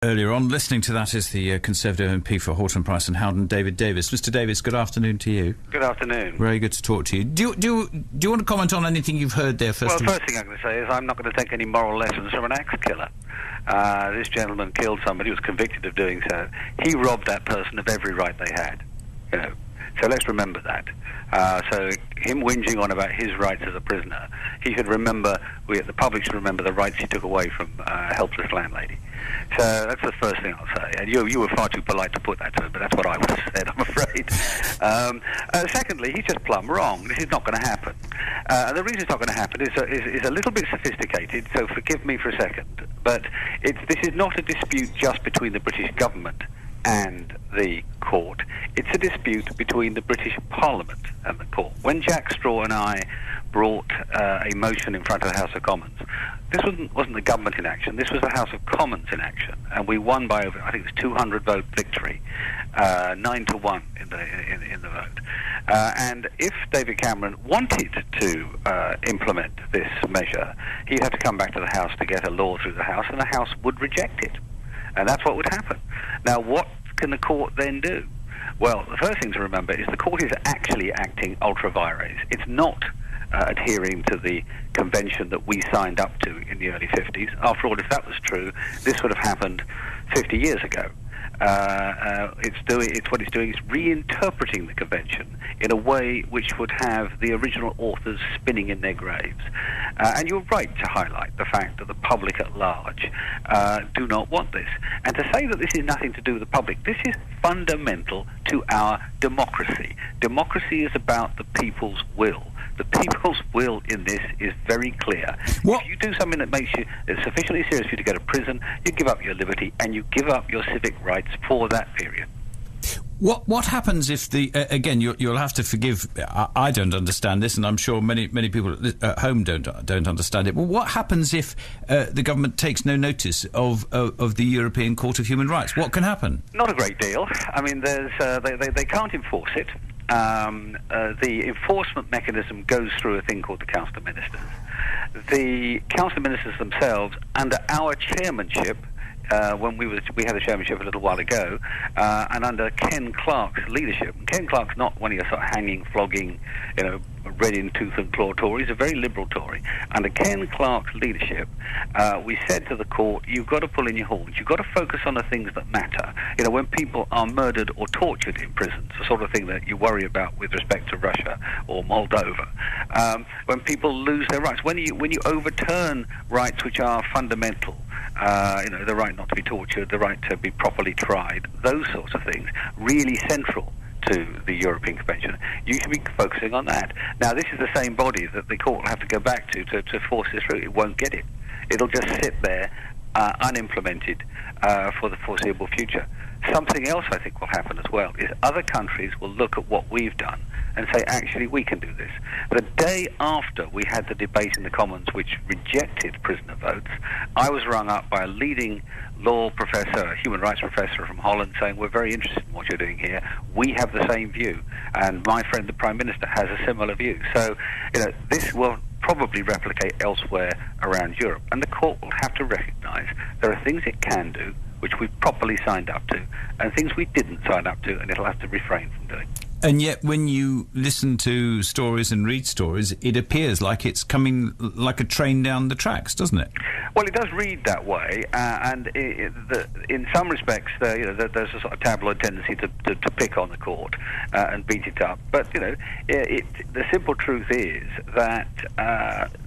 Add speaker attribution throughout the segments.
Speaker 1: Earlier on, listening to that is the Conservative MP for Horton Price and Howden, David Davis. Mr. Davis, good afternoon to you.
Speaker 2: Good afternoon.
Speaker 1: Very good to talk to you. Do you want to comment on anything you've heard there first?
Speaker 2: Well, first thing I'm going to say is I'm not going to take any moral lessons from an axe killer. This gentleman killed somebody, was convicted of doing so. He robbed that person of every right they had. So let's remember that. So him whinging on about his rights as a prisoner, he should remember, the public should remember the rights he took away from a helpless landlady. So that's the first thing I'll say. And you were far too polite to put that to him, but that's what I would have said, I'm afraid. Secondly, he's just plumb wrong. This is not going to happen. And the reason it's not going to happen is a little bit sophisticated, so forgive me for a second. But this is not a dispute just between the British government and the court. It's a dispute between the British Parliament and the court. When Jack Straw and I brought a motion in front of the House of Commons, this wasn't the government in action, this was the House of Commons in action, and we won by over, I think it was 200 vote victory, 9-1 in the vote. And if David Cameron wanted to implement this measure, he'd have to come back to the House to get a law through the House, and the House would reject it. And that's what would happen. Now, what can the court then do? Well, the first thing to remember is the court is actually acting ultra vires. It's not adhering to the convention that we signed up to in the early 50s. After all, if that was true, this would have happened 50 years ago. What it's doing is reinterpreting the convention in a way which would have the original authors spinning in their graves. And you're right to highlight the fact that the public at large do not want this. And to say that this is nothing to do with the public, this is fundamental to our democracy. Democracy is about the people's will. The people's will in this is very clear. If you do something that makes you sufficiently serious for you to go to prison, you give up your liberty and you give up your civic rights for that period.
Speaker 1: What happens if again? You'll have to forgive. I don't understand this, and I'm sure many people at home don't understand it. Well, what happens if the government takes no notice of the European Court of Human Rights? What can happen?
Speaker 2: Not a great deal. I mean, they can't enforce it. The enforcement mechanism goes through a thing called the Council of Ministers. The Council of Ministers themselves, under our chairmanship, when we had the chairmanship a little while ago, and under Ken Clarke's leadership. Ken Clarke's not one of your sort of hanging, flogging, red in tooth and claw Tories, a very liberal Tory. Under Ken Clarke's leadership, we said to the court, you've got to pull in your horns. You've got to focus on the things that matter. When people are murdered or tortured in prisons, the sort of thing that you worry about with respect to Russia or Moldova. When people lose their rights, when you overturn rights which are fundamental, the right not to be tortured, the right to be properly tried, those sorts of things, really central to the European Convention. You should be focusing on that. Now, this is the same body that the court will have to go back to force this through. It won't get it. It'll just sit there unimplemented for the foreseeable future. Something else I think will happen as well is other countries will look at what we've done and say, actually, we can do this. The day after we had the debate in the Commons which rejected prisoner votes, I was rung up by a leading law professor, a human rights professor from Holland, saying, we're very interested in what you're doing here. We have the same view. And my friend, the Prime Minister, has a similar view. So, this will probably replicate elsewhere around Europe. And the court will have to recognise there are things it can do which we've properly signed up to, and things we didn't sign up to, and it'll have to refrain from doing.
Speaker 1: And yet, when you listen to stories and read stories, it appears like it's coming like a train down the tracks, doesn't it?
Speaker 2: Well, it does read that way, and in some respects, there's a sort of tabloid tendency to pick on the court and beat it up. But the simple truth is that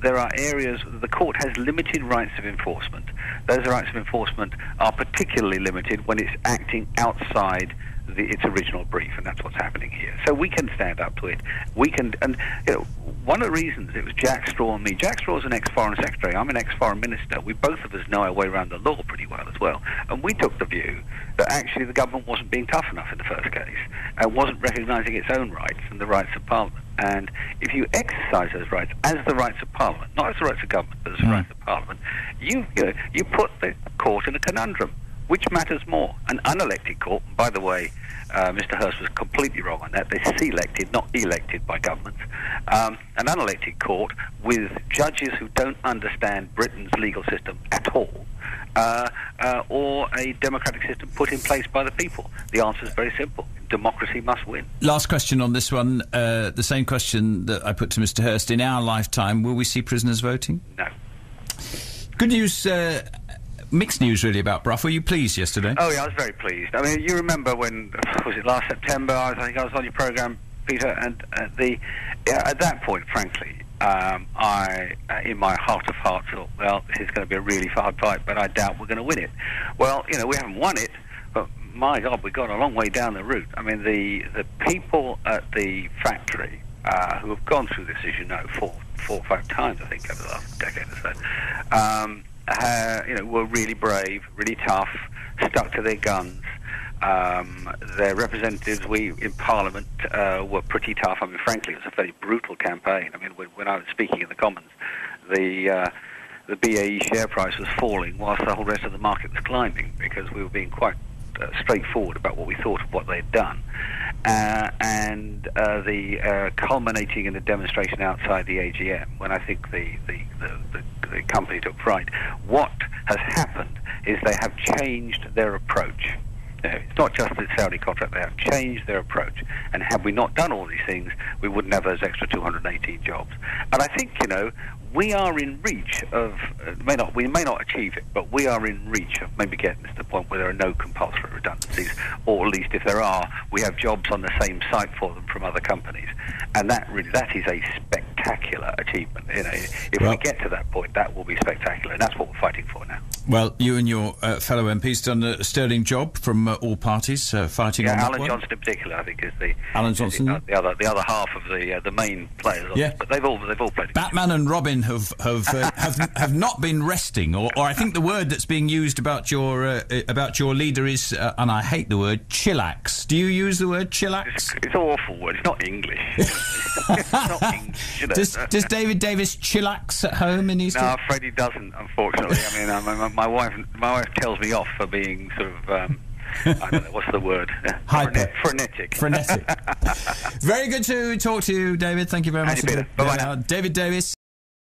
Speaker 2: there are areas the court has limited rights of enforcement. Those rights of enforcement are particularly limited when it's acting outside its original brief, and that's what's happening here. So we can stand up to it. We can, and one of the reasons it was Jack Straw and me. Jack Straw's an ex-foreign secretary. I'm an ex-foreign minister. We both of us know our way around the law pretty well as well. And we took the view that actually the government wasn't being tough enough in the first case and wasn't recognising its own rights and the rights of Parliament. And if you exercise those rights as the rights of Parliament, not as the rights of government, but as the rights of Parliament, you put the court in a conundrum. which matters more? An unelected court, by the way, Mr. Hurst was completely wrong on that. They're elected, not elected by governments. An unelected court with judges who don't understand Britain's legal system at all, or a democratic system put in place by the people. The answer is very simple. Democracy must win.
Speaker 1: Last question on this one, the same question that I put to Mr. Hurst. In our lifetime, will we see prisoners voting?
Speaker 2: No.
Speaker 1: Good news, mixed news really about Brough. Were you pleased yesterday?
Speaker 2: Oh yeah, I was very pleased. I mean, you remember when, was it last September, I think I was on your programme, Peter, and at that point, frankly, I, in my heart of hearts, thought, well, this is going to be a really hard fight, but I doubt we're going to win it. Well, you know, we haven't won it, but my God, we've gone a long way down the route. I mean, the people at the factory who have gone through this, as you know, four or five times, I think, over the last decade or so, you know, were really brave, really tough, stuck to their guns. Their representatives, in Parliament, were pretty tough. I mean, frankly, it was a very brutal campaign. I mean, when I was speaking in the Commons, the BAE share price was falling whilst the whole rest of the market was climbing, because we were being quite straightforward about what we thought of what they'd done. And culminating in the demonstration outside the AGM, when I think the company took fright. What has happened is they have changed their approach. It's not just the Saudi contract, they have changed their approach. And had we not done all these things, we wouldn't have those extra 218 jobs. And I think, you know, we are in reach of, we may not achieve it, but we are in reach of maybe getting to the point where there are no compulsory redundancies, or at least if there are, we have jobs on the same site for them from other companies. And that is a spectacular achievement. You know, if we get to that point, that will be spectacular, and that's what we're fighting for now.
Speaker 1: Well, you and your fellow MPs done a sterling job from all parties fighting on that one.
Speaker 2: Alan Johnson in particular, I think, is the
Speaker 1: Alan Johnson,
Speaker 2: the other half of the main players.
Speaker 1: Yeah,
Speaker 2: but they've all played.
Speaker 1: Batman and Robin have not been resting, or I think the word that's being used about your leader is, and I hate the word, chillax. Do you use the word chillax?
Speaker 2: It's an awful word. It's not English. It's not English. You know.
Speaker 1: Does David Davis chillax at home in East?
Speaker 2: No, I'm afraid he doesn't. Unfortunately, I mean, my wife tells me off for being sort of. I don't know, what's the word? Frenetic.
Speaker 1: Very good to talk to you, David. Thank you very much.
Speaker 2: Bye-bye now.
Speaker 1: David Davis.